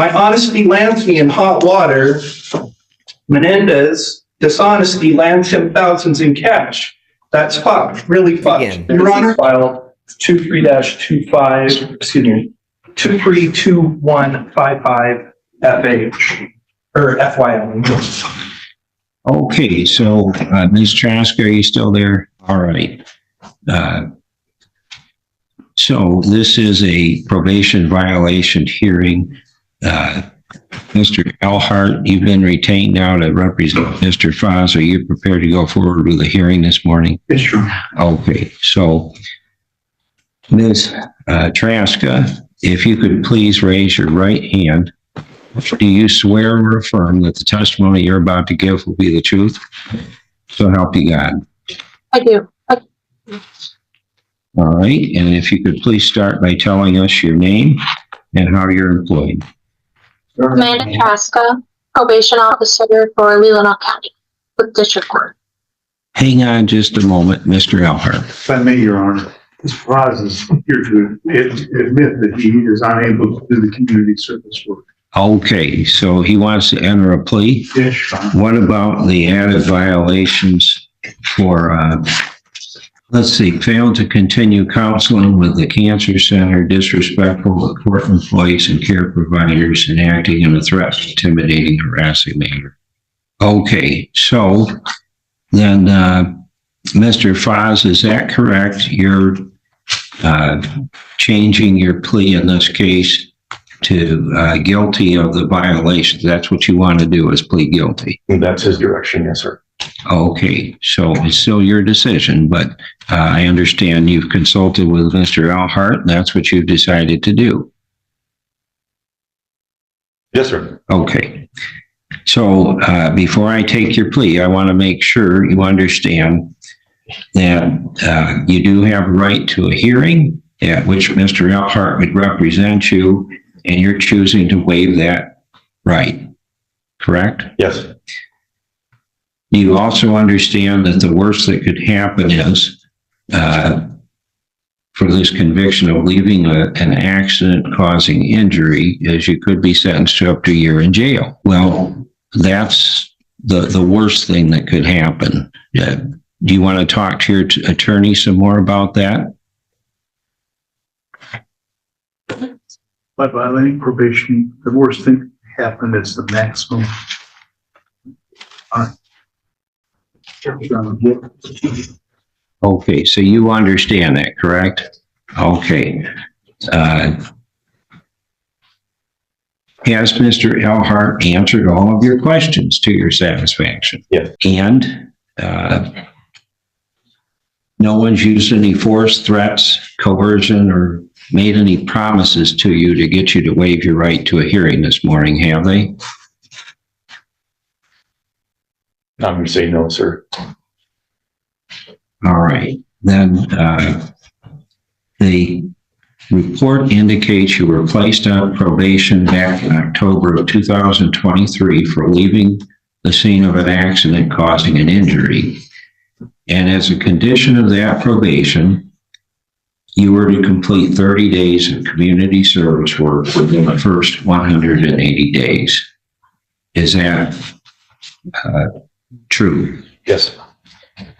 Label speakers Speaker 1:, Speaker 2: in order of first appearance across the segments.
Speaker 1: My honesty lands me in hot water. Menendez, dishonesty lands him thousands in cash. That's fucked, really fucked.
Speaker 2: Again.
Speaker 1: Your Honor, file 23-25, excuse me, 232155 FH, or FYI.
Speaker 3: Okay, so Ms. Trask, are you still there? All right. So this is a probation violation hearing. Mr. Elhart, you've been retained now to represent Mr. Foz. Are you prepared to go forward with the hearing this morning?
Speaker 1: Yes, sure.
Speaker 3: Okay, so Ms. Traska, if you could please raise your right hand. Do you swear or affirm that the testimony you're about to give will be the truth? So help you God.
Speaker 4: I do.
Speaker 3: All right, and if you could please start by telling us your name and how you're employed.
Speaker 4: Amanda Traska, probation officer for Leelanau County with District Court.
Speaker 3: Hang on just a moment, Mr. Elhart.
Speaker 5: If I may, Your Honor, Mr. Foz is here to admit that he is unable to do the community service work.
Speaker 3: Okay, so he wants to enter a plea.
Speaker 5: Yes, Your Honor.
Speaker 3: What about the added violations for, let's see, failed to continue counseling with the Cancer Center, disrespectful of court employees and care providers, and acting in a threat, intimidating, harassing manner. Okay, so then, Mr. Foz, is that correct? You're changing your plea in this case to guilty of the violations. That's what you want to do, is plead guilty.
Speaker 6: That's his direction, yes, sir.
Speaker 3: Okay, so it's still your decision, but I understand you've consulted with Mr. Elhart, and that's what you've decided to do.
Speaker 6: Yes, sir.
Speaker 3: Okay, so before I take your plea, I want to make sure you understand that you do have a right to a hearing at which Mr. Elhart would represent you, and you're choosing to waive that right, correct?
Speaker 6: Yes.
Speaker 3: You also understand that the worst that could happen is for this conviction of leaving an accident causing injury is you could be sentenced to up to a year in jail. Well, that's the worst thing that could happen. Do you want to talk to your attorney some more about that?
Speaker 5: By violating probation, the worst thing that happened is the maximum.
Speaker 3: Okay, so you understand that, correct? Okay. Has Mr. Elhart answered all of your questions to your satisfaction?
Speaker 6: Yes.
Speaker 3: And no one's used any force, threats, coercion, or made any promises to you to get you to waive your right to a hearing this morning, have they?
Speaker 6: I'm going to say no, sir.
Speaker 3: All right. Then the report indicates you were placed on probation back in October of 2023 for leaving the scene of an accident causing an injury. And as a condition of that probation, you were to complete 30 days of community service work within the first 180 days. Is that true?
Speaker 6: Yes.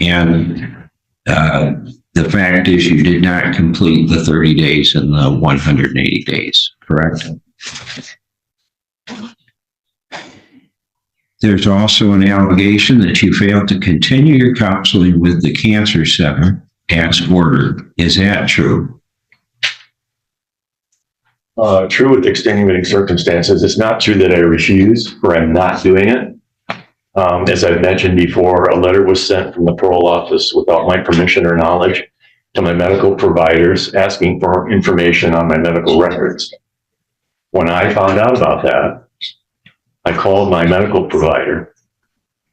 Speaker 3: And the fact is you did not complete the 30 days in the 180 days, correct? There's also an allegation that you failed to continue your counseling with the Cancer Center as ordered. Is that true?
Speaker 6: True with extenuating circumstances. It's not true that I refuse or I'm not doing it. As I've mentioned before, a letter was sent from the parole office without my permission or knowledge to my medical providers asking for information on my medical records. When I found out about that, I called my medical provider.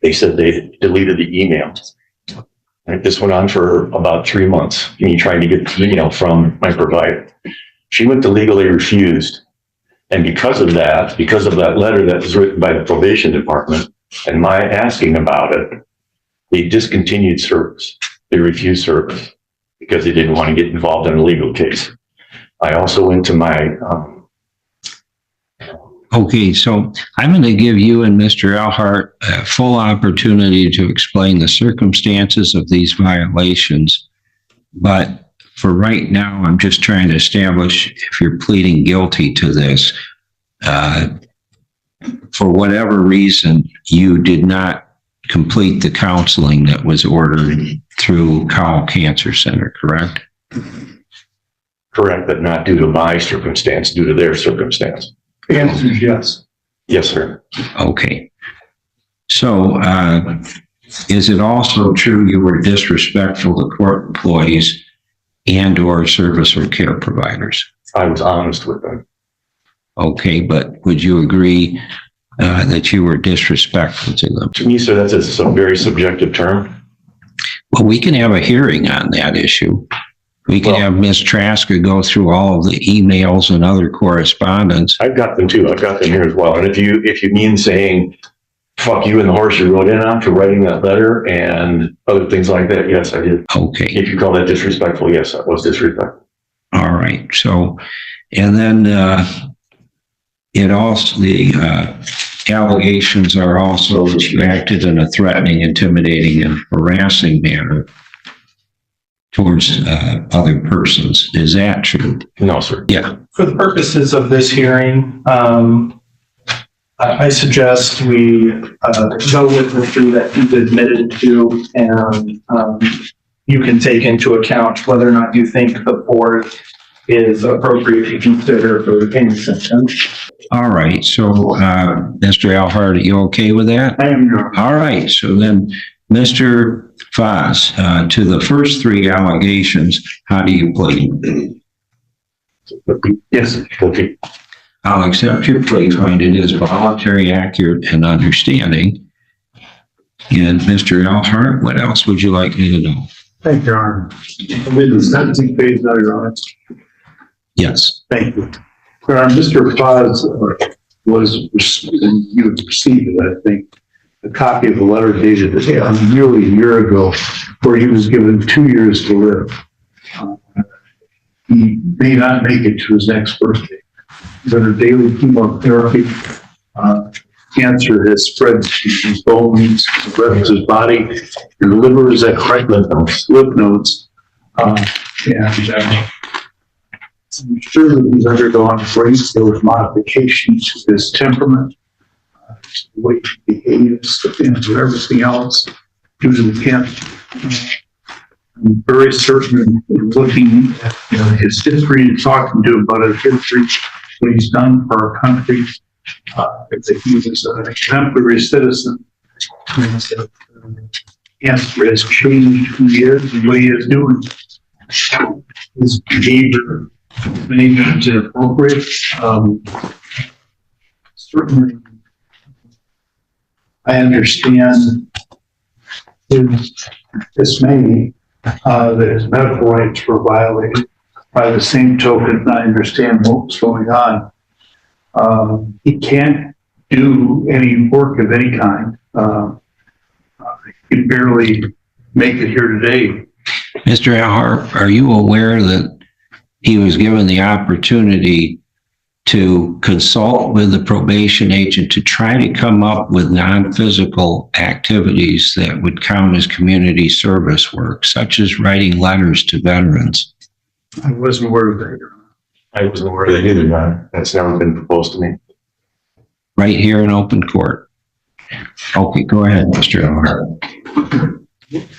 Speaker 6: They said they deleted the email. And this went on for about 3 months, me trying to get the email from my provider. She went to legally refused. And because of that letter that was written by the probation department and my asking about it, they discontinued service. They refused service because they didn't want to get involved in a legal case. I also went to my
Speaker 3: Okay, so I'm going to give you and Mr. Alhart a full opportunity to explain the circumstances of these violations. But for right now, I'm just trying to establish if you're pleading guilty to this. For whatever reason, you did not complete the counseling that was ordered through Cowell Cancer Center, correct?
Speaker 6: Correct, but not due to my circumstance, due to their circumstance.
Speaker 5: The answer is yes.
Speaker 6: Yes, sir.
Speaker 3: Okay. So, is it also true you were disrespectful to court employees and or service or care providers?
Speaker 6: I was honest with them.
Speaker 3: Okay, but would you agree that you were disrespectful to them?
Speaker 6: To me, sir, that's a very subjective term.
Speaker 3: Well, we can have a hearing on that issue. We can have Ms. Trasker go through all of the emails and other correspondence.
Speaker 6: I've got them too. I've got them here as well. And if you mean saying, fuck you and the horse you rode in on for writing that letter and other things like that, yes, I did.
Speaker 3: Okay.
Speaker 6: If you call that disrespectful, yes, that was disrespectful.
Speaker 3: All right. So, and then it also, the allegations are also that you acted in a threatening, intimidating, and harassing manner towards other persons. Is that true?
Speaker 6: No, sir.
Speaker 3: Yeah.
Speaker 1: For the purposes of this hearing, I suggest we go with the three that you've admitted to, and you can take into account whether or not you think the fourth is appropriate to consider for any sentence.
Speaker 3: All right. So, Mr. Alhart, are you okay with that?
Speaker 5: I am your.
Speaker 3: All right. So then, Mr. Foss, to the first three allegations, how do you plead?
Speaker 6: Yes. Okay.
Speaker 3: I'll accept your plea, find it is voluntary, accurate, and understanding. And Mr. Alhart, what else would you like me to know?
Speaker 5: Thank you, Your Honor. I'm in the sentencing phase now, Your Honor.
Speaker 3: Yes.
Speaker 5: Thank you. Your Honor, Mr. Foz was, and you received it, I think, a copy of a letter dated nearly a year ago where he was given 2 years to live. He may not make it to his next birthday. He's under daily chemotherapy. Cancer has spread to his bones, the rest of his body. His liver is at lymph nodes. I'm sure that he's undergone great deal of modifications to his temperament, the way he behaves, and everything else due to the cancer. I'm very certain in looking at his history and talking to him about his history, what he's done for our country, that he was an exemplary citizen. Cancer has changed who he is and what he is doing. His behavior may not be appropriate. Certainly, I understand his dismay that his medical rights were violated. By the same token, I understand what's going on. He can't do any work of any kind. He can barely make it here today.
Speaker 3: Mr. Alhart, are you aware that he was given the opportunity to consult with the probation agent to try to come up with non-physical activities that would count as community service work, such as writing letters to veterans?
Speaker 5: I wasn't aware of that.
Speaker 6: I wasn't aware that either, John. That's never been proposed to me.
Speaker 3: Right here in open court. Okay, go ahead, Mr. Alhart.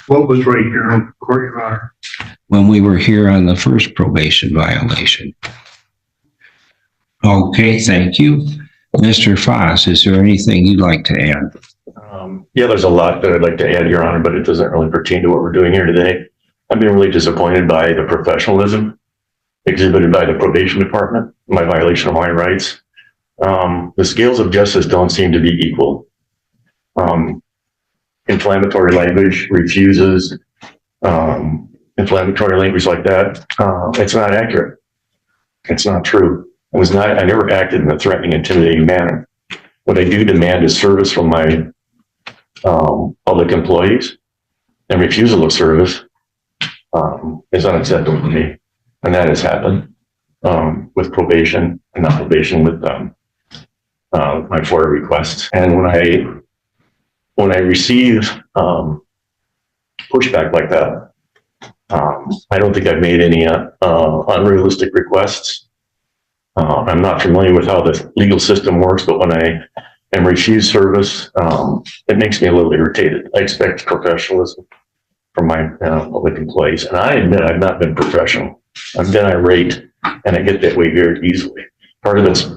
Speaker 5: What was right here in court, Your Honor?
Speaker 3: When we were here on the first probation violation. Okay, thank you. Mr. Foss, is there anything you'd like to add?
Speaker 6: Yeah, there's a lot that I'd like to add, Your Honor, but it doesn't really pertain to what we're doing here today. I've been really disappointed by the professionalism exhibited by the probation department, my violation of my rights. The scales of justice don't seem to be equal. Inflammatory language refuses, inflammatory language like that. It's not accurate. It's not true. I never acted in a threatening, intimidating manner. What I do demand is service from my public employees, and refusal of service is unacceptable to me. And that has happened with probation and not probation with my FOIA requests. And when I receive pushback like that, I don't think I've made any unrealistic requests. I'm not familiar with how the legal system works, but when I am refused service, it makes me a little irritated. I expect professionalism from my public employees, and I admit I've not been professional. I've been irate, and I get that way very easily. Part of it's,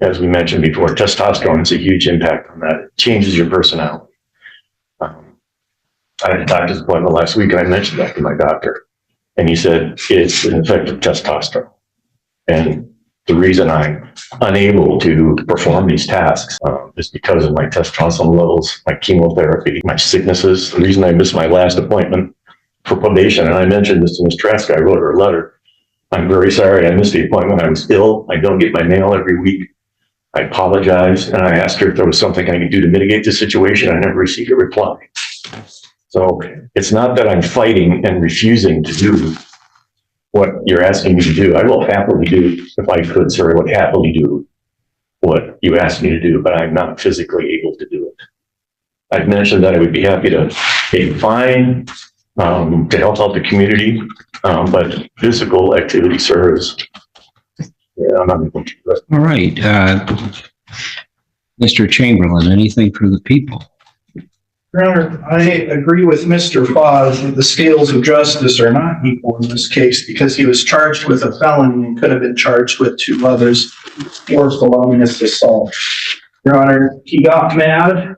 Speaker 6: as we mentioned before, testosterone has a huge impact on that. It changes your personality. I had a doctor's appointment last week, and I mentioned that to my doctor, and he said it's an effect of testosterone. And the reason I'm unable to perform these tasks is because of my testosterone levels, my chemotherapy, my sicknesses. The reason I missed my last appointment for probation, and I mentioned this to Ms. Trask, I wrote her a letter. I'm very sorry I missed the appointment. I was ill. I don't get my mail every week. I apologized, and I asked her if there was something I could do to mitigate the situation. I never received a reply. So it's not that I'm fighting and refusing to do what you're asking me to do. I will happily do, if I could, sir, I would happily do what you asked me to do, but I'm not physically able to do it. I've mentioned that I would be happy to pay a fine to help out the community, but physical activity serves. Yeah, I'm not going to do that.
Speaker 3: All right. Mr. Chamberlain, anything for the people?
Speaker 1: Your Honor, I agree with Mr. Foz that the scales of justice are not equal in this case because he was charged with a felony and could have been charged with 2 others for felonious assault. Your Honor, he got mad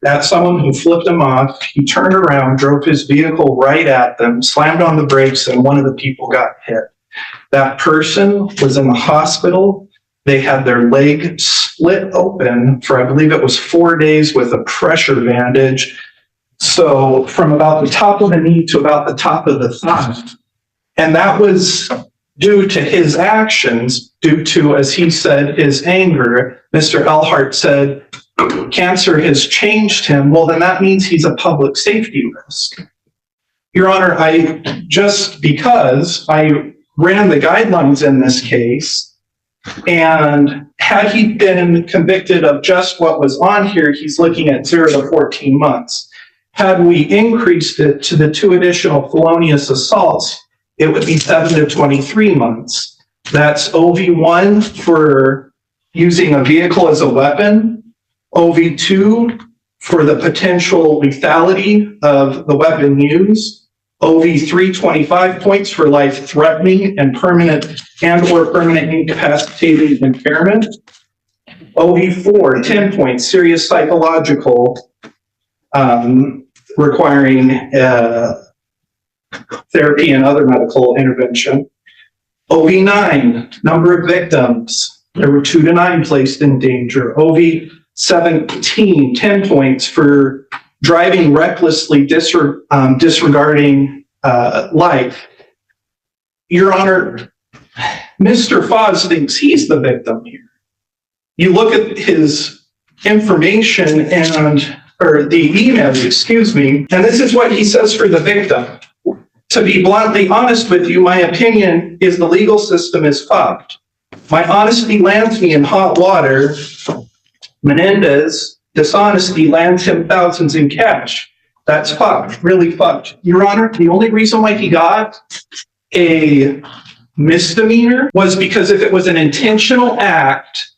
Speaker 1: at someone who flipped him off. He turned around, drove his vehicle right at them, slammed on the brakes, and one of the people got hit. That person was in the hospital. They had their leg split open for, I believe it was 4 days with a pressure bandage. So from about the top of the knee to about the top of the thigh. And that was due to his actions, due to, as he said, his anger. Mr. Elhart said, cancer has changed him. Well, then that means he's a public safety risk. Your Honor, because I ran the guidelines in this case, and had he been convicted of just what was on here, he's looking at 0 to 14 months. Had we increased it to the 2 additional felonious assaults, it would be 7 to 23 months. That's OV1 for using a vehicle as a weapon, OV2 for the potential lethality of the weapon used, OV3, 25 points for life-threatening and permanent and/or permanent incapacitating impairment. OV4, 10 points, serious psychological, requiring therapy and other medical intervention. OV9, number of victims. There were 2 to 9 placed in danger. OV17, 10 points for driving recklessly, disregarding life. Your Honor, Mr. Foz thinks he's the victim here. You look at his information or the email, excuse me, and this is what he says for the victim. To be bluntly honest with you, my opinion is the legal system is fucked. My honesty lands me in hot water. Menendez dishonesty lands him thousands in cash. That's fucked, really fucked. Your Honor, the only reason why he got a misdemeanor was because if it was an intentional act,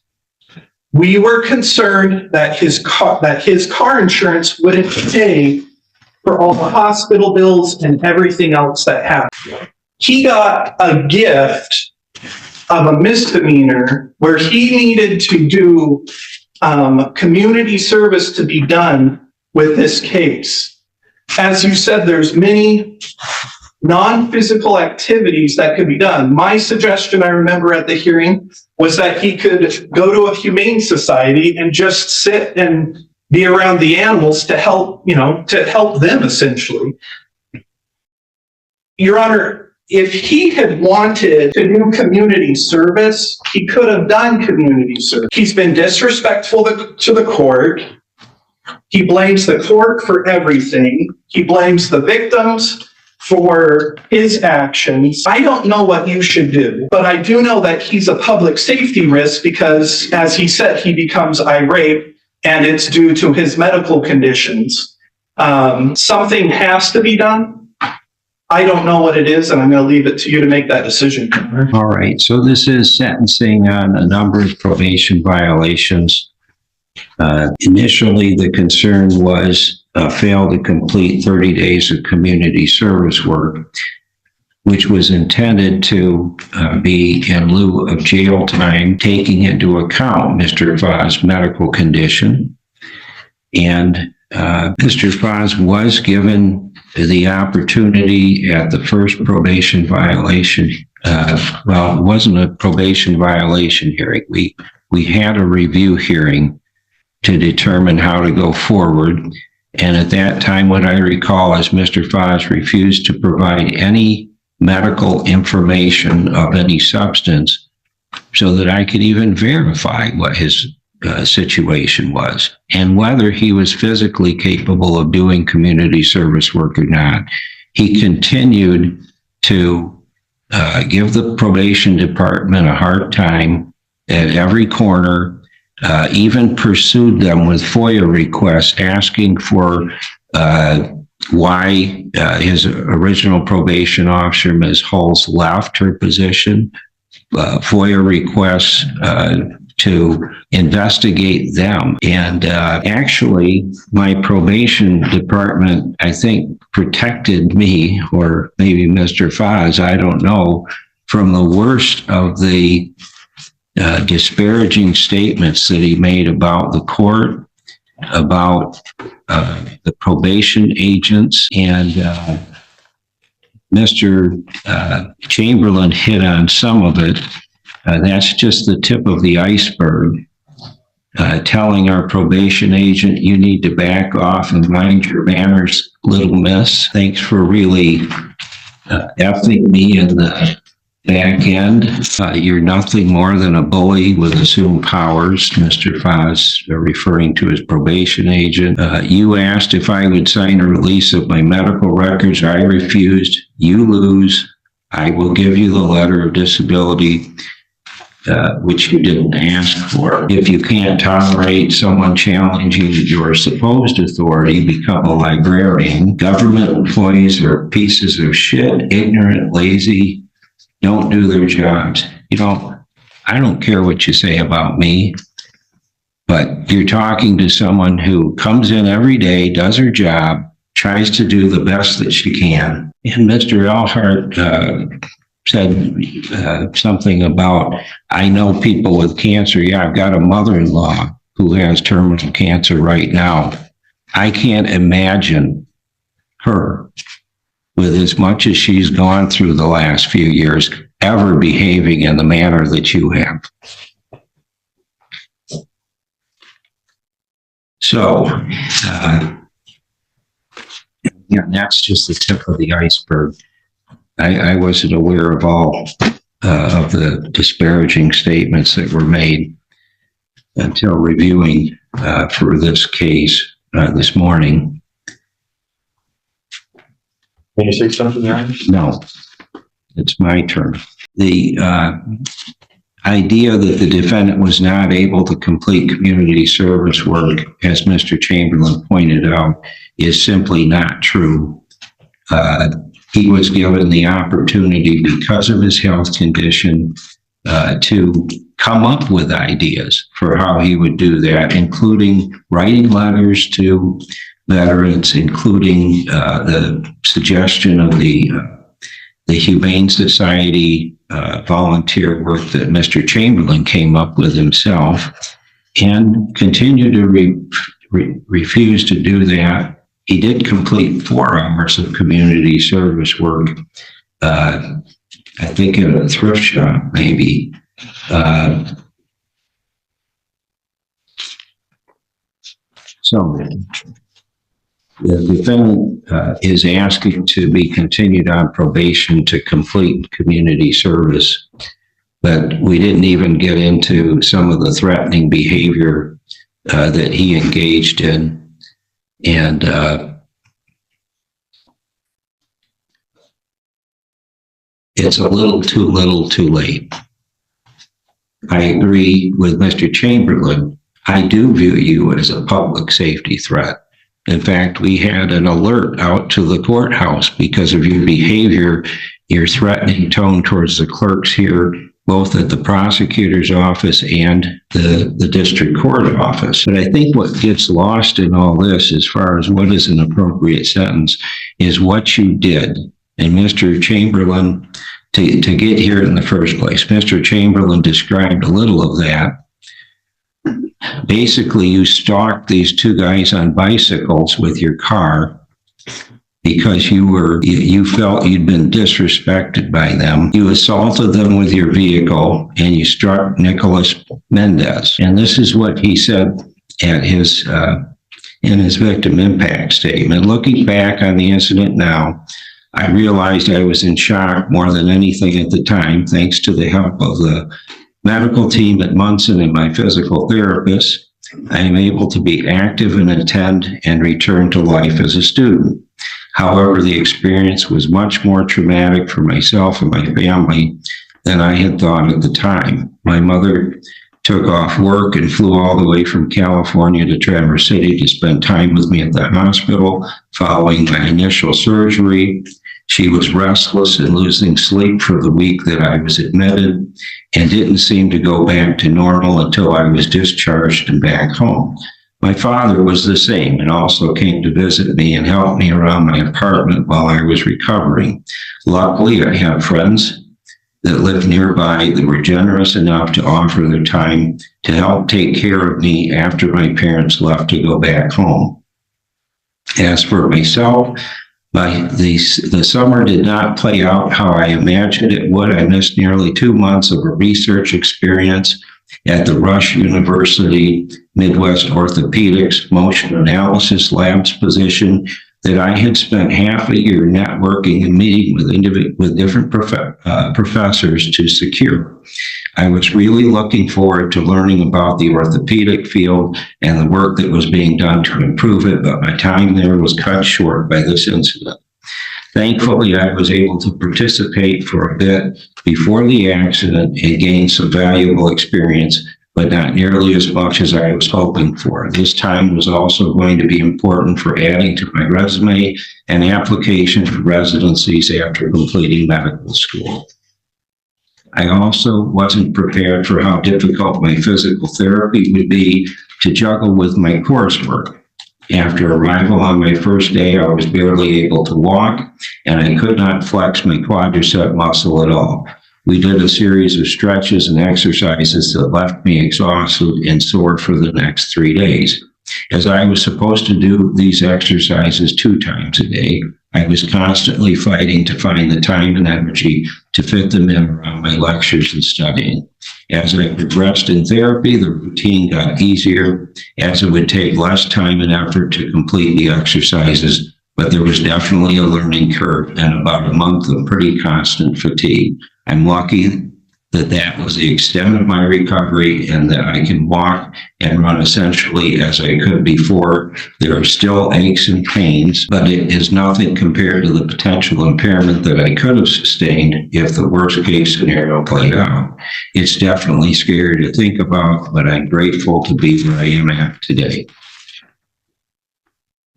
Speaker 1: we were concerned that his car insurance wouldn't pay for all the hospital bills and everything else that happened. He got a gift of a misdemeanor where he needed to do community service to be done with this case. As you said, there's many non-physical activities that could be done. My suggestion, I remember at the hearing, was that he could go to a humane society and just sit and be around the animals to help, to help them essentially. Your Honor, if he had wanted to do community service, he could have done community service. He's been disrespectful to the court. He blames the court for everything. He blames the victims for his actions. I don't know what you should do, but I do know that he's a public safety risk because, as he said, he becomes irate and it's due to his medical conditions. Something has to be done. I don't know what it is, and I'm going to leave it to you to make that decision.
Speaker 3: All right, so this is sentencing on a number of probation violations. Initially, the concern was fail to complete 30 days of community service work, which was intended to be in lieu of jail time, taking into account Mr. Fa's medical condition. And Mr. Foz was given the opportunity at the first probation violation. Well, it wasn't a probation violation hearing. We had a review hearing to determine how to go forward. And at that time, what I recall is Mr. Foz refused to provide any medical information of any substance so that I could even verify what his situation was and whether he was physically capable of doing community service work or not. He continued to give the probation department a hard time at every corner, even pursued them with FOIA requests asking for why his original probation officer, Ms. Hulse, left her position, FOIA requests to investigate them. And actually, my probation department, I think, protected me, or maybe Mr. Foz, I don't know, from the worst of the disparaging statements that he made about the court, about the probation agents, and Mr. Chamberlain hit on some of it. That's just the tip of the iceberg. Telling our probation agent, you need to back off and mind your manners, little miss. Thanks for really effing me in the back end. You're nothing more than a bully with assumed powers, Mr. Foz, referring to his probation agent. You asked if I would sign a release of my medical records. I refused. You lose. I will give you the letter of disability, which you didn't ask for. If you can't tolerate someone challenging your supposed authority, become a librarian. Government employees are pieces of shit, ignorant, lazy, don't do their jobs. You know, I don't care what you say about me, but you're talking to someone who comes in every day, does her job, tries to do the best that she can. And Mr. Elhart said something about, I know people with cancer. Yeah, I've got a mother-in-law who has terminal cancer right now. I can't imagine her, with as much as she's gone through the last few years, ever behaving in the manner that you have. So, yeah, that's just the tip of the iceberg. I wasn't aware of all of the disparaging statements that were made until reviewing for this case this morning.
Speaker 6: Can you say something, Ryan?
Speaker 3: No, it's my turn. The idea that the defendant was not able to complete community service work, as Mr. Chamberlain pointed out, is simply not true. He was given the opportunity, because of his health condition, to come up with ideas for how he would do that, including writing letters to veterans, including the suggestion of the Humane Society volunteer work that Mr. Chamberlain came up with himself, and continued to refuse to do that. He did complete 4 hours of community service work, I think at a thrift shop, maybe. So the defendant is asking to be continued on probation to complete community service, but we didn't even get into some of the threatening behavior that he engaged in. And it's a little too late. I agree with Mr. Chamberlain. I do view you as a public safety threat. In fact, we had an alert out to the courthouse because of your behavior, your threatening tone towards the clerks here, both at the prosecutor's office and the district court office. But I think what gets lost in all this, as far as what is an appropriate sentence, is what you did. And Mr. Chamberlain, to get here in the first place, Mr. Chamberlain described a little of that. Basically, you stalked these two guys on bicycles with your car because you felt you'd been disrespected by them. You assaulted them with your vehicle and you struck Nicholas Mendez. And this is what he said at his in his victim impact statement. Looking back on the incident now, I realized I was in shock more than anything at the time, thanks to the help of the medical team at Munson and my physical therapist. I am able to be active and attend and return to life as a student. However, the experience was much more traumatic for myself and my family than I had thought at the time. My mother took off work and flew all the way from California to Traverse City to spend time with me at the hospital following my initial surgery. She was restless and losing sleep for the week that I was admitted and didn't seem to go back to normal until I was discharged and back home. My father was the same and also came to visit me and help me around my apartment while I was recovering. Luckily, I have friends that lived nearby that were generous enough to offer their time to help take care of me after my parents left to go back home. As for myself, the summer did not play out how I imagined it would. I missed nearly 2 months of a research experience at the Rush University Midwest Orthopedics Motion Analysis Labs position that I had spent half a year networking and meeting with different professors to secure. I was really looking forward to learning about the orthopedic field and the work that was being done to improve it, but my time there was cut short by this incident. Thankfully, I was able to participate for a bit before the accident and gain some valuable experience, but not nearly as much as I was hoping for. This time was also going to be important for adding to my resume and application for residencies after completing medical school. I also wasn't prepared for how difficult my physical therapy would be to juggle with my coursework. After arrival on my first day, I was barely able to walk, and I could not flex my quadricep muscle at all. We did a series of stretches and exercises that left me exhausted and sore for the next 3 days. As I was supposed to do these exercises 2 times a day, I was constantly fighting to find the time and energy to fit them in around my lectures and studying. As I progressed in therapy, the routine got easier as it would take less time and effort to complete the exercises, but there was definitely a learning curve and about a month of pretty constant fatigue. I'm lucky that was the extent of my recovery and that I can walk and run essentially as I could before. There are still aches and pains, but it is nothing compared to the potential impairment that I could have sustained if the worst case scenario played out. It's definitely scary to think about, but I'm grateful to be where I am at today.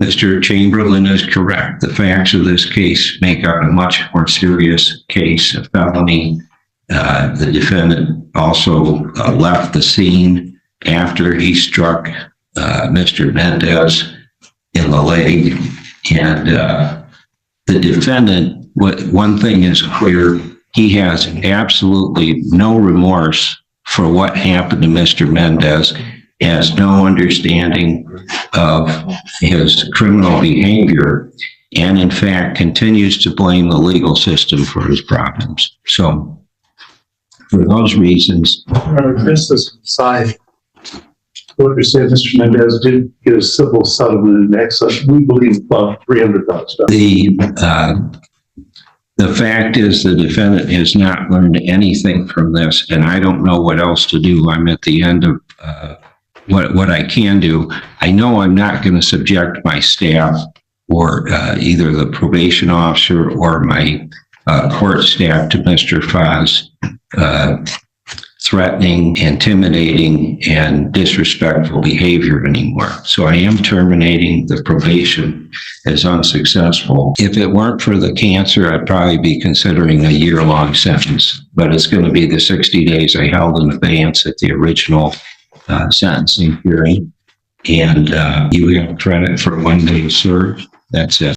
Speaker 3: Mr. Chamberlain is correct. The facts of this case make out a much more serious case, a felony. The defendant also left the scene after he struck Mr. Mendez in the leg. And the defendant, one thing is clear, he has absolutely no remorse for what happened to Mr. Mendez, has no understanding of his criminal behavior, and in fact continues to blame the legal system for his problems. So for those reasons,
Speaker 5: Just as an aside, what you said, Mr. Mendez did get a civil settlement in excess, we believe, about $300,000.
Speaker 3: the fact is the defendant has not learned anything from this, and I don't know what else to do. I'm at the end of what I can do. I know I'm not going to subject my staff or either the probation officer or my court staff to Mr. Foz, threatening, intimidating, and disrespectful behavior anymore. So I am terminating the probation as unsuccessful. If it weren't for the cancer, I'd probably be considering a year-long sentence, but it's going to be the 60 days I held in abeyance at the original sentencing hearing. And you have credit for 1 day served. That's it.